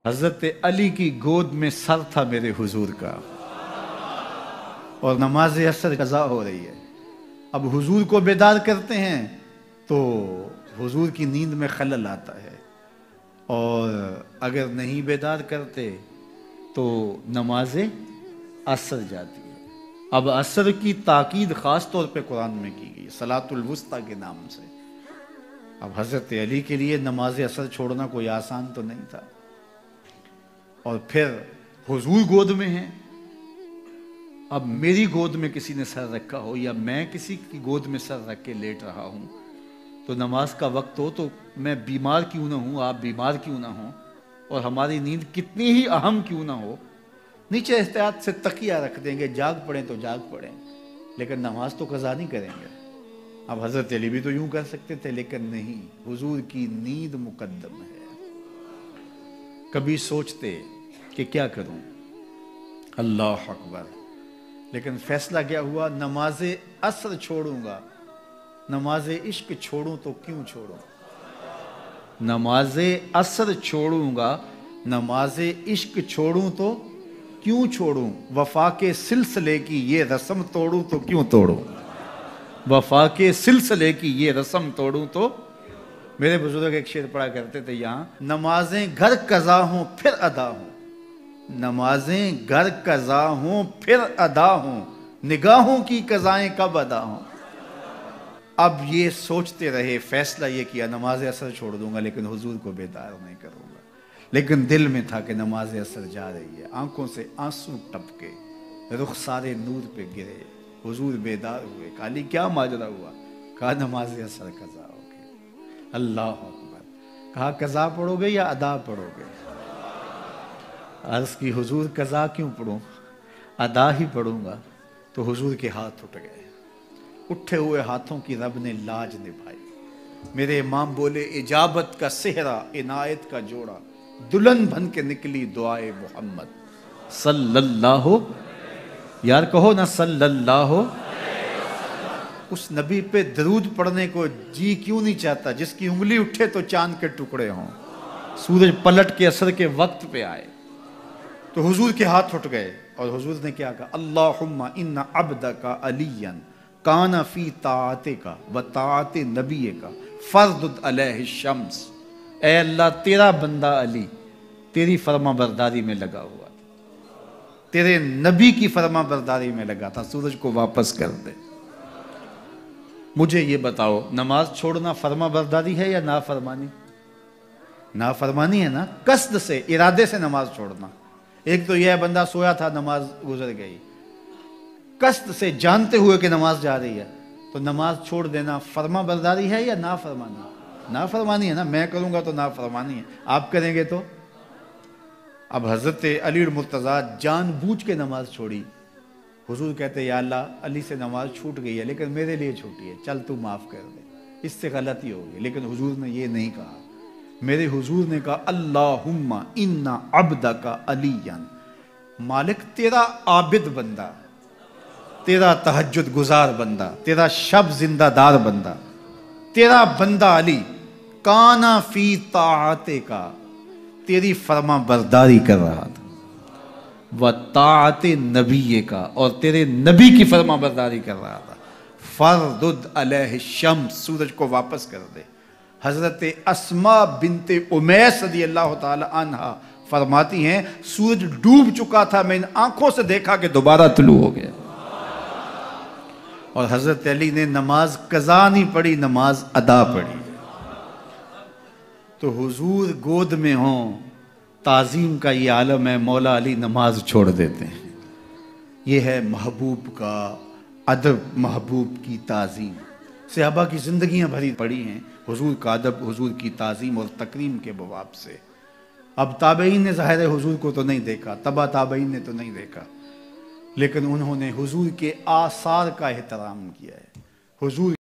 حضرت علی کی گود میں سر تھا میرے حضور کا، اور نماز عصر قضا ہو رہی ہے۔ اب حضور کو بیدار کرتے ہیں تو حضور کی نیند میں خلل آتا ہے، اور اگر نہیں بیدار کرتے تو نماز عصر جاتی ہے۔ اب عصر کی تاکید خاص طور پہ قرآن میں کی گئی صلاۃ الوسطیٰ کے نام سے۔ اب حضرت علی کے لیے نماز عصر چھوڑنا کوئی آسان تو نہیں تھا، اور پھر حضور گود میں ہیں۔ اب میری گود میں کسی نے سر رکھا ہو یا میں کسی کی گود میں سر رکھ کے لیٹ رہا ہوں تو نماز کا وقت ہو تو میں بیمار کیوں نہ ہوں، آپ بیمار کیوں نہ ہوں، اور ہماری نیند کتنی ہی اہم کیوں نہ ہو، نیچے احتیاط سے تکیہ رکھ دیں گے، جاگ پڑیں تو جاگ پڑیں، لیکن نماز تو قضا نہیں کریں گے۔ اب حضرت علی بھی تو یوں کر سکتے تھے، لیکن نہیں، حضور کی نیند مقدم ہے۔ کبھی سوچتے کہ کیا کروں، اللہ اکبر، لیکن فیصلہ کیا ہوا، نماز عصر چھوڑوں گا، نماز عشق چھوڑوں تو کیوں چھوڑوں، نماز عصر چھوڑوں گا، نماز عشق چھوڑوں تو کیوں چھوڑوں، وفا کے سلسلے کی یہ رسم توڑوں تو کیوں توڑوں، وفا کے سلسلے کی یہ رسم توڑوں تو۔ میرے بزرگ ایک شعر پڑھا کرتے تھے یہاں، نمازیں گھر قضا ہوں پھر ادا ہوں، نمازیں گھر قضا ہوں پھر ادا ہوں، نگاہوں کی قضائیں کب ادا ہوں۔ اب یہ سوچتے رہے، فیصلہ یہ کیا نماز عصر چھوڑ دوں گا لیکن حضور کو بیدار نہیں کروں گا، لیکن دل میں تھا کہ نماز عصر جا رہی ہے، آنکھوں سے آنسو ٹپکے، رخسار نور پہ گرے، حضور بیدار ہوئے، کہا علی کیا ماجرا ہوا، کہا نماز عصر قضا ہو گئی۔ اللہ اکبر، کہا قضا پڑھو گے یا ادا پڑھو گے؟ عرض کی حضور قضا کیوں پڑھوں، ادا ہی پڑھوں گا۔ تو حضور کے ہاتھ اٹھ گئے، اٹھے ہوئے ہاتھوں کی رب نے لاج نبھائی۔ میرے امام بولے، اجابت کا صحرا عنایت کا جوڑا، دلہن بن کے نکلی دعائے محمد صلی اللہ، یار کہو نا صلی اللہ۔ اس نبی پہ درود پڑھنے کو جی کیوں نہیں چاہتا جس کی انگلی اٹھے تو چاند کے ٹکڑے ہوں، سورج پلٹ کے عصر کے وقت پہ آئے۔ تو حضور کے ہاتھ اٹھ گئے، اور حضور نے کیا کہا، اللہم ان عبدک علیٰ کان فی طاعتک و طاعت نبیک فردد علیہ الشمس، اے اللہ تیرا بندہ علی تیری فرما برداری میں لگا ہوا، تیرے نبی کی فرما برداری میں لگا تھا، سورج کو واپس کر دے۔ مجھے یہ بتاؤ، نماز چھوڑنا فرما برداری ہے یا نافرمانی؟ نافرمانی ہے نا، قصد سے، ارادے سے نماز چھوڑنا۔ ایک تو یہ ہے بندہ سویا تھا نماز گزر گئی، قصد سے جانتے ہوئے کہ نماز جا رہی ہے تو نماز چھوڑ دینا فرما برداری ہے یا نافرمانی؟ نافرمانی ہے نا، میں کروں گا تو نافرمانی ہے، آپ کریں گے تو۔ اب حضرت علی المرتضیٰ جان بوجھ کے نماز چھوڑی، حضور کہتے یا اللہ علی سے نماز چھوٹ گئی ہے لیکن میرے لیے چھوٹی ہے، چل تو معاف کر دے، اس سے غلطی ہوگی، لیکن حضور نے یہ نہیں کہا۔ میرے حضور نے کہا اللہم ان عبدک علیٰ، مالک تیرا عابد بندہ، تیرا تہجد گزار بندہ، تیرا شب زندہ دار بندہ، تیرا بندہ علی کانا فی طاعتک، تیری فرما برداری کر رہا تھا، و طاعت نبیک، اور تیرے نبی کی فرما برداری کر رہا تھا، فردد علیہ الشمس، سورج کو واپس کر دے۔ حضرت اسماء بنت امیس رضی اللہ تعالی عنہ فرماتی ہیں سورج ڈوب چکا تھا، میں ان آنکھوں سے دیکھا کہ دوبارہ طلوع ہو گیا، اور حضرت علی نے نماز قضا نہیں پڑھی، نماز ادا پڑھی۔ تو حضور گود میں ہوں، تعظیم کا یہ عالم ہے، مولا علی نماز چھوڑ دیتے ہیں۔ یہ ہے محبوب کا ادب، محبوب کی تعظیم۔ صحابہ کی زندگیاں بھری پڑی ہیں حضور کا ادب، حضور کی تعظیم اور تکریم کے بواب سے۔ اب تابعین نے ظاہر حضور کو تو نہیں دیکھا، تبع تابعین نے تو نہیں دیکھا، لیکن انہوں نے حضور کے آثار کا احترام کیا ہے۔ حضور